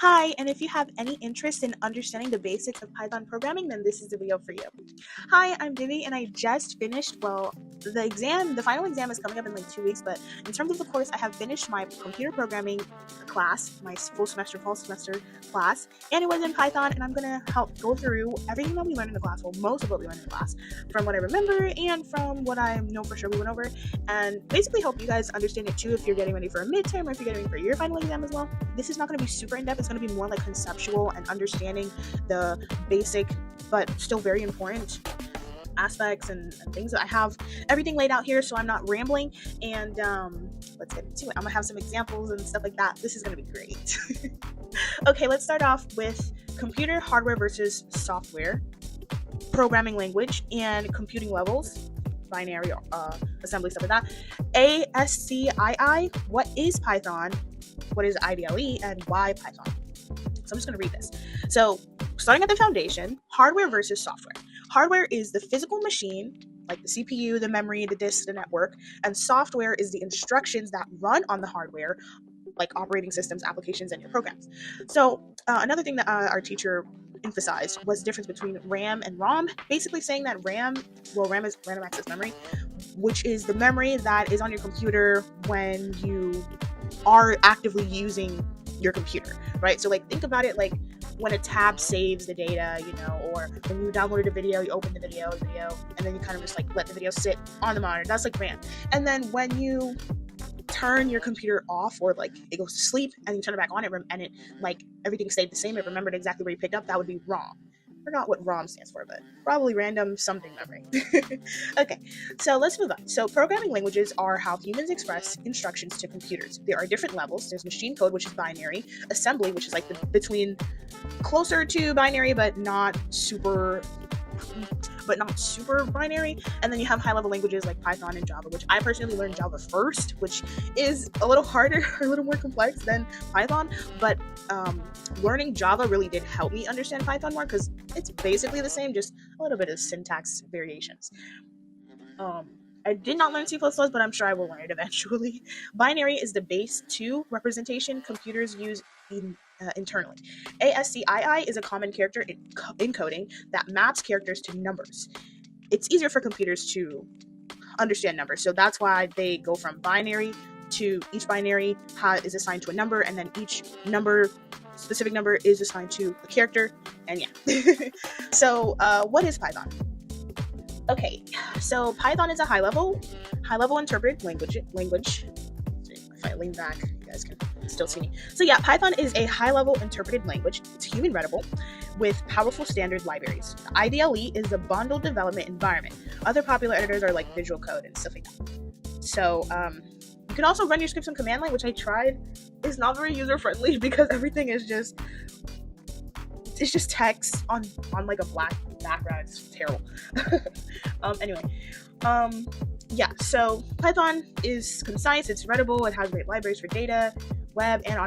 Hi, and if you have any interest in understanding the basics of Python programming, then this is the video for you. Hi, I'm Vivi, and I just finished, the final exam is coming up in like 2 weeks, but in terms of the course, I have finished my computer programming class, my full semester, fall semester class, and it was in Python, and I'm gonna help go through everything that we learned in the class, well, most of what we learned in the class, from what I remember and from what I know for sure we went over, and basically help you guys understand it too if you're getting ready for a midterm or if you're getting ready for your final exam as well. This is not going to be super in-depth. It's going to be more like conceptual and understanding the basic but still very important aspects and things. I have everything laid out here, so I'm not rambling, and let's get into it. I'm gonna have some examples and stuff like that. This is gonna be great. Okay, let's start off with computer hardware versus software, programming language, and computing levels, binary assembly, stuff like that. ASCII, what is Python, what is IDLE, and why Python? So I'm just going to read this. So starting at the foundation, hardware versus software. Hardware is the physical machine, like the CPU, the memory, the disk, the network, and software is the instructions that run on the hardware, like operating systems, applications, and your programs. So another thing that our teacher emphasized was the difference between RAM and ROM, basically saying that RAM is random access memory, which is the memory that is on your computer when you are actively using your computer, right? So like think about it like when a tab saves the data, or when you downloaded a video, you open the video, and then you kind of just like let the video sit on the monitor. That's like RAM. And then when you turn your computer off, or like it goes to sleep and you turn it back on, and it like everything stayed the same, it remembered exactly where you picked up, that would be ROM. Forgot what ROM stands for, but probably random something memory. Okay, so let's move on. So programming languages are how humans express instructions to computers. There are different levels. There's machine code, which is binary, assembly, which is like between closer to binary but not super binary, and then you have high-level languages like Python and Java, which I personally learned Java first, which is a little harder, a little more complex than Python, but learning Java really did help me understand Python more because it's basically the same, just a little bit of syntax variations. I did not learn C++, but I'm sure I will learn it eventually. Binary is the base 2 representation computers use internally. ASCII is a common character encoding that maps characters to numbers. It's easier for computers to understand numbers, so that's why they go from binary to each binary is assigned to a number, and then each specific number is assigned to a character, and yeah. So what is Python? Okay, so Python is a high-level interpreted language. If I lean back, you guys can still see me. So yeah, Python is a high-level interpreted language. It's human readable with powerful standard libraries. The IDLE is a bundled development environment. Other popular editors are like Visual Code and stuff like that. So you can also run your scripts in command line, which I tried. It's not very user-friendly because everything is just text on like a black background. It's terrible. Yeah, so Python is concise, it's readable, it has great libraries for data, web, and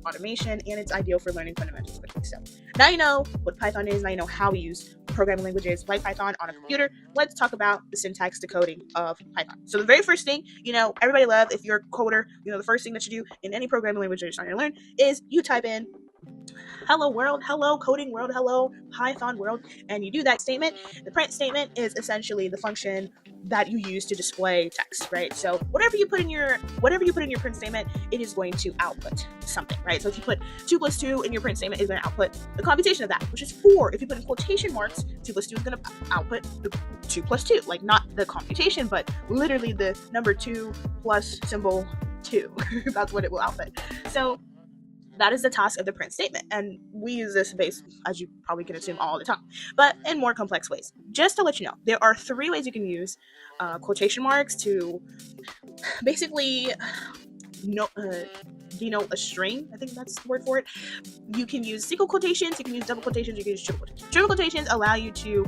automation, and it's ideal for learning fundamentals quickly. So now you know what Python is, now you know how we use programming languages like Python on a computer. Let's talk about the syntax decoding of Python. So the very first thing, everybody loves, if you're a coder, the first thing that you do in any programming language that you're starting to learn is you type in hello world, hello coding world, hello Python world, and you do that statement. The print statement is essentially the function that you use to display text, right? So whatever you put in your print statement, it is going to output something, right? So if you put 2 plus 2 in your print statement, it's going to output the computation of that, which is 4. If you put in quotation marks, 2 plus 2 is going to output the 2 plus 2, like not the computation, but literally the number 2 plus symbol 2. That's what it will output. So that is the task of the print statement, and we use this base, as you probably can assume, all the time, but in more complex ways. Just to let you know, there are 3 ways you can use quotation marks to basically denote a string. I think that's the word for it. You can use single quotations, you can use double quotations, you can use triple quotations. Triple quotations allow you to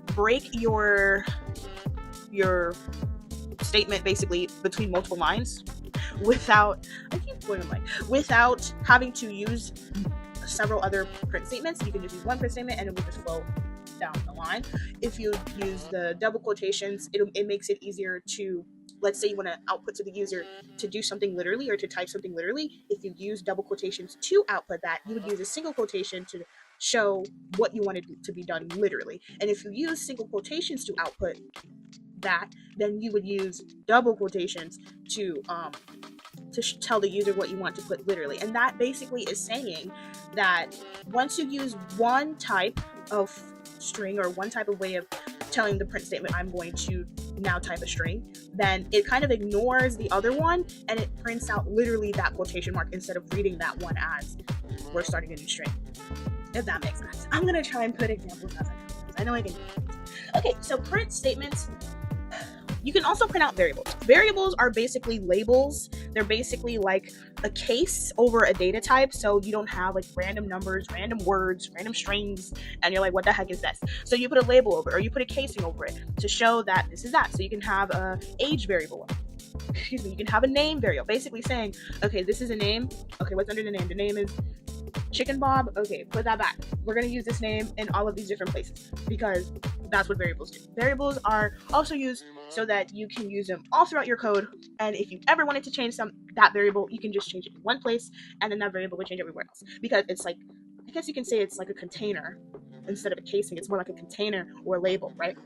break your statement basically between multiple lines without having to use several other print statements. You can just use one print statement and it will just flow down the line. If you use the double quotations, it makes it easier to let's say you want to output to the user to do something literally or to type something literally, if you use double quotations to output that, you would use a single quotation to show what you wanted to be done literally. And if you use single quotations to output that, then you would use double quotations to tell the user what you want to put literally. And that basically is saying that once you use one type of string or one type of way of telling the print statement, I'm going to now type a string, then it kind of ignores the other one and it prints out literally that quotation mark instead of reading that one as we're starting a new string, if that makes sense. I'm going to try and put examples as I go, because I know I can do it. Okay, so print statements. You can also print out variables. Variables are basically labels. They're basically like a case over a data type, so you don't have like random numbers, random words, random strings, and you're like, what the heck is this? So you put a label over it, or you put a casing over it to show that this is that. So you can have a age variable. Excuse me, you can have a name variable, basically saying, okay, this is a name. Okay, what's under the name? The name is Chicken Bob. Okay, put that back. We're gonna use this name in all of these different places because that's what variables do. Variables are also used so that you can use them all throughout your code, and if you ever wanted to change that variable, you can just change it in one place and then that variable will change everywhere else, because it's like, I guess you can say it's like a container instead of a casing. It's more like a container or a label, right?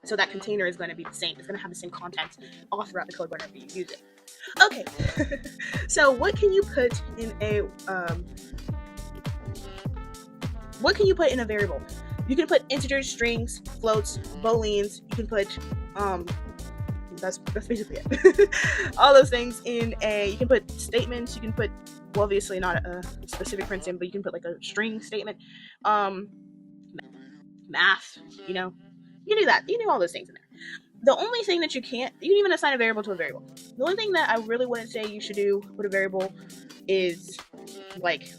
So that container is going to be the same. It's going to have the same content all throughout the code whenever you use it. Okay, so what can you put in a variable? You can put integers, strings, floats, booleans. You can put that's basically it. All those things in a. You can put statements. You can put, well, obviously not a specific print statement, but you can put like a string statement. Math. You know, you can do that. You can do all those things in there. The only thing that you can even assign a variable to a variable. The only thing that I really wouldn't say you should do with a variable is like,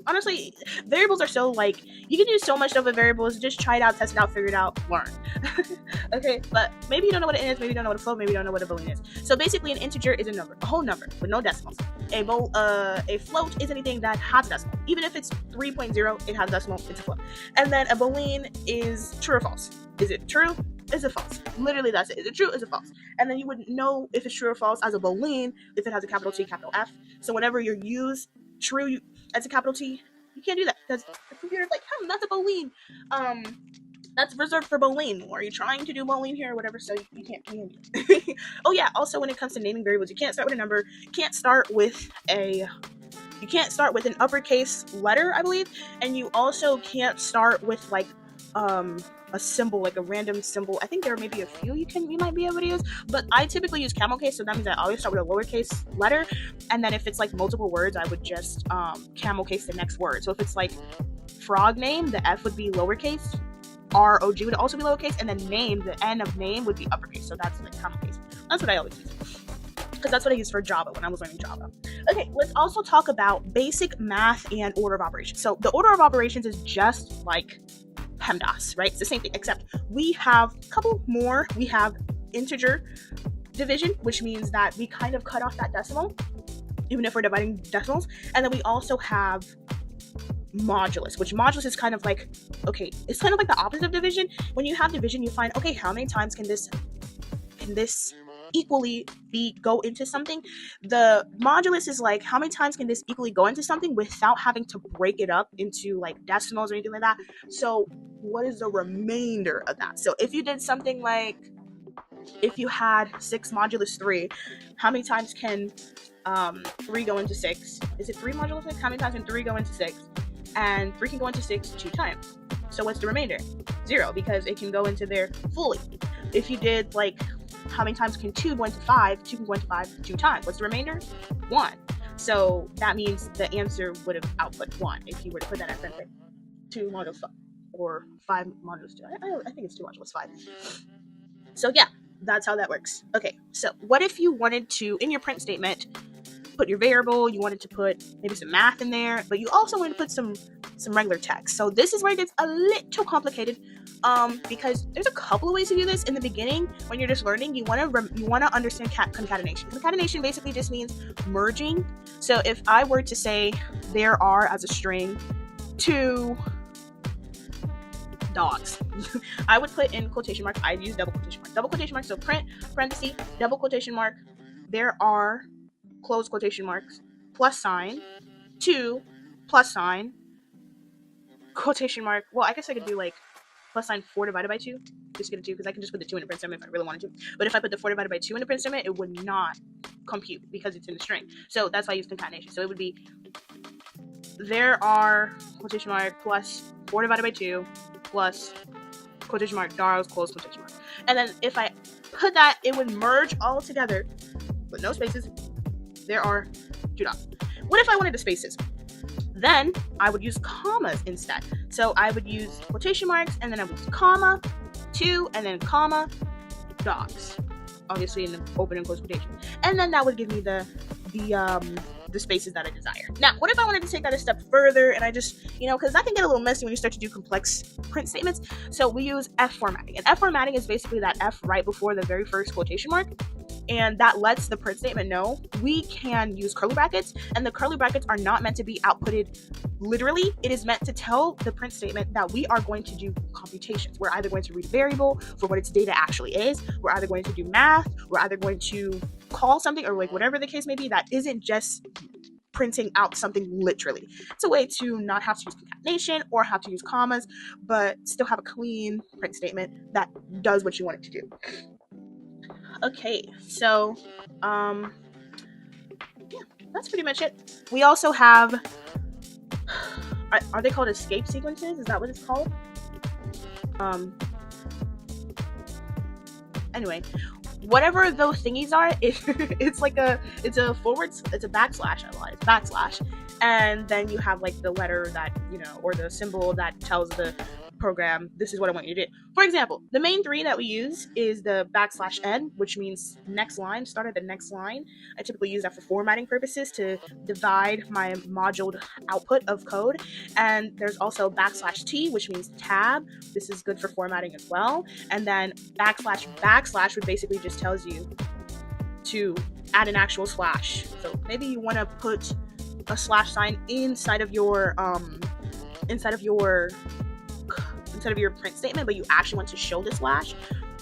honestly, variables are so like, you can do so much stuff with variables. Just try it out, test it out, figure it out, learn. Okay, but maybe you don't know what it is, maybe you don't know what a float, maybe you don't know what a boolean is. So basically an integer is a number, a whole number with no decimals. A float is anything that has a decimal. Even if it's 3.0, it has a decimal, it's a float. And then a boolean is true or false. Is it true? Is it false? Literally that's it. Is it true? Is it false? And then you would know if it's true or false as a boolean if it has a capital T, capital F. So whenever you use true as a capital T, you can't do that because the computer's like, that's a boolean. That's reserved for boolean. Are you trying to do boolean here or whatever? So you can't do it. Oh yeah, also when it comes to naming variables, you can't start with a number. You can't start with an uppercase letter, I believe, and you also can't start with like a symbol, like a random symbol. I think there may be a few you might be able to use, but I typically use camel case, so that means I always start with a lowercase letter, and then if it's like multiple words, I would just camel case the next word. So if it's like frog name, the F would be lowercase, ROG would also be lowercase, and then name, the N of name would be uppercase. So that's like camel case. That's what I always use, because that's what I used for Java when I was learning Java. Okay, let's also talk about basic math and order of operations. So the order of operations is just like PEMDAS, right? It's the same thing, except we have a couple more. We have integer division, which means that we kind of cut off that decimal, even if we're dividing decimals. And then we also have modulus, which modulus is kind of like, okay, it's kind of like the opposite of division. When you have division, you find, okay, how many times can this equally go into something? The modulus is like, how many times can this equally go into something without having to break it up into like decimals or anything like that? So what is the remainder of that? So if you did something like, if you had 6 modulus 3, how many times can 3 go into 6? Is it 3 modulus 6? How many times can 3 go into 6? And 3 can go into 6 2 times. So what's the remainder? 0, because it can go into there fully. If you did like, how many times can 2 go into 5? 2 can go into 5 2 times. What's the remainder? 1. So that means the answer would have output 1 if you were to put that at like 2 modulus 5 or 5 modulus 2. I think it's 2 modulus 5. So yeah, that's how that works. Okay, so what if you wanted to, in your print statement, put your variable, you wanted to put maybe some math in there, but you also wanted to put some regular text. So this is where it gets a little complicated, because there's a couple of ways to do this. In the beginning, when you're just learning, you want to understand concatenation. Concatenation basically just means merging. So if I were to say there are as a string 2 dogs. I would put in quotation marks. I'd use double quotation mark. Double quotation mark. So print, parenthesis, double quotation mark. There are close quotation marks, plus sign, 2, plus sign, quotation mark. Well, I guess I could do like plus sign 4 divided by 2. Just get a 2 because I can just put the 2 in the print statement if I really wanted to. But if I put the 4 divided by 2 in the print statement, it would not compute because it's in the string. So that's why I use concatenation. So it would be there are quotation mark plus 4 divided by 2 plus quotation mark dogs close quotation mark. And then if I put that, it would merge all together with no spaces. There are 2 dots. What if I wanted the spaces? Then I would use commas instead. So I would use quotation marks and then I would use comma, 2, and then comma, dogs. Obviously in the open and close quotation. And then that would give me the spaces that I desire. Now, what if I wanted to take that a step further and I just, because that can get a little messy when you start to do complex print statements. So we use F formatting. And F formatting is basically that F right before the very first quotation mark. And that lets the print statement know we can use curly brackets, and the curly brackets are not meant to be outputted literally. It is meant to tell the print statement that we are going to do computations. We're either going to read a variable for what its data actually is, we're either going to do math, we're either going to call something, or like whatever the case may be, that isn't just printing out something literally. It's a way to not have to use concatenation or have to use commas, but still have a clean print statement that does what you want it to do. Okay, so yeah, that's pretty much it. We also have, are they called escape sequences? Is that what it's called? Anyway, whatever those thingies are, it's a backslash, and then you have like the letter that, or the symbol that tells the program, this is what I want you to do. For example, the main 3 that we use is the \n, which means next line, start at the next line. I typically use that for formatting purposes to divide my moduled output of code. And there's also \t, which means tab. This is good for formatting as well. And then \\, which basically just tells you to add an actual slash. So maybe you want to put a slash sign inside of your print statement, but you actually want to show the slash.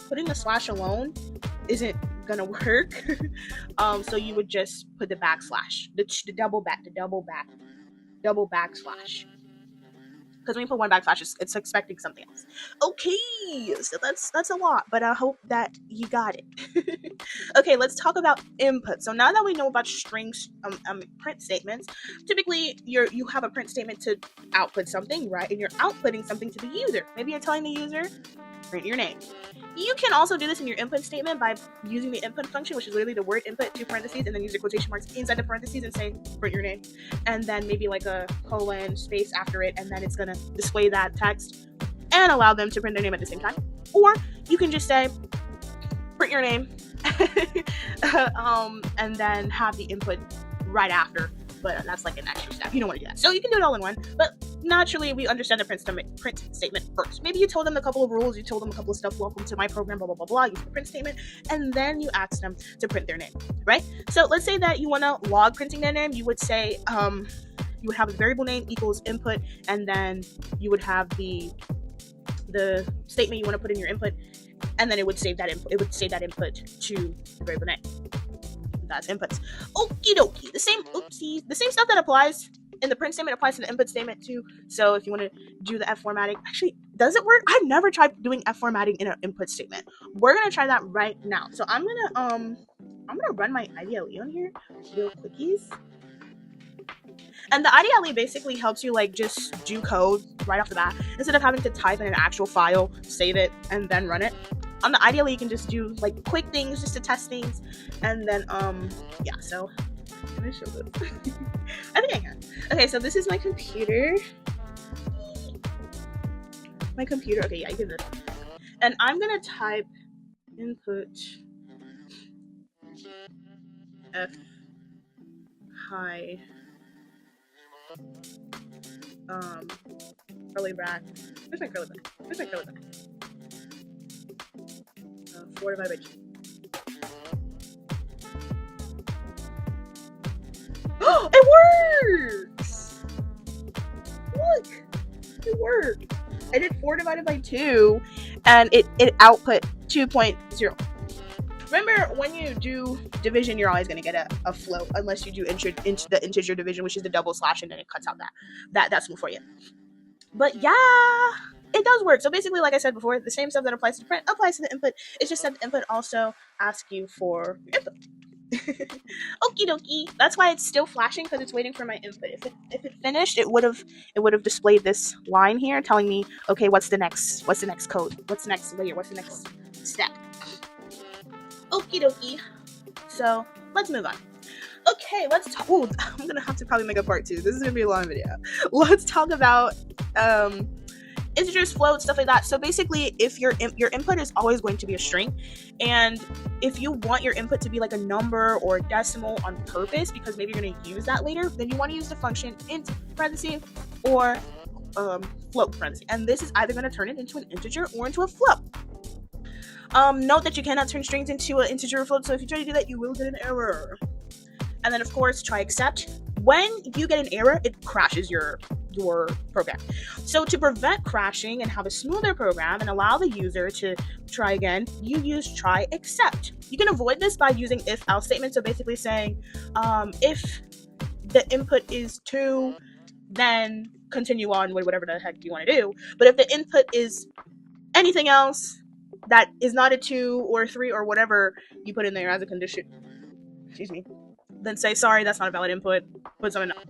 Putting the slash alone isn't gonna work. So you would just put the backslash, the double backslash. Because when you put one backslash, it's expecting something else. Okay, so that's a lot, but I hope that you got it. Okay, let's talk about input. So now that we know about strings, print statements, typically you have a print statement to output something, right? And you're outputting something to the user. Maybe you're telling the user, print your name. You can also do this in your input statement by using the input function, which is literally the word input, 2 parentheses, and then use the quotation marks inside the parentheses and say, print your name. And then maybe like a colon, space after it, and then it's gonna display that text and allow them to print their name at the same time. Or you can just say, print your name, and then have the input right after. But that's like an extra step. You don't want to do that. So you can do it all in one. But naturally, we understand the print statement first. Maybe you told them a couple of rules. You told them a couple of stuff. Welcome to my program, blah, blah, blah, blah. Use the print statement. And then you ask them to print their name, right? So let's say that you want to log printing their name. You would say, you would have a variable name equals input. And then you would have the statement you want to put in your input. And then it would save that input. It would save that input to the variable name. That's inputs. Okie dokie. The same stuff that applies in the print statement applies to the input statement too. So if you want to do the F formatting, actually, does it work? I've never tried doing F formatting in an input statement. We're gonna try that right now. So I'm gonna run my IDLE on here real quickies. And the IDLE basically helps you like just do code right off the bat instead of having to type in an actual file, save it, and then run it. On the IDLE, you can just do like quick things just to test things, and then yeah. So can I show this? I think I can. Okay, so this is my computer. Okay, yeah, I can do this. And I'm gonna type input F high curly bracket. Where's my curly bracket? 4 divided by 2. Oh, it works! Look! It worked! I did 4 divided by 2, and it output 2.0. Remember, when you do division, you're always going to get a float, unless you do into the integer division, which is the double slash, and then it cuts out that decimal for you. But yeah, it does work. So basically, like I said before, the same stuff that applies to print applies to the input. It's just that the input also asks you for your input. Okie dokie. That's why it's still flashing, because it's waiting for my input. If it finished, it would have displayed this line here telling me, okay, what's the next code? What's the next layer? What's the next step? Okie dokie. So let's move on. Okay, let's talk. Ooh, I'm gonna have to probably make a part 2. This is gonna be a long video. Let's talk about integers, floats, stuff like that. So basically, if your input is always going to be a string, and if you want your input to be like a number or a decimal on purpose, because maybe you're going to use that later, then you want to use the function int parenthesis or float parenthesis, and this is either going to turn it into an integer or into a float. Note that you cannot turn strings into an integer or float, so if you try to do that, you will get an error. And then of course, try except. When you get an error, it crashes your program. So to prevent crashing and have a smoother program and allow the user to try again, you use try except. You can avoid this by using if else statements. So basically saying, if the input is 2, then continue on with whatever the heck you want to do. But if the input is anything else that is not a 2 or 3 or whatever you put in there as a condition, then say, sorry, that's not a valid input, put something else.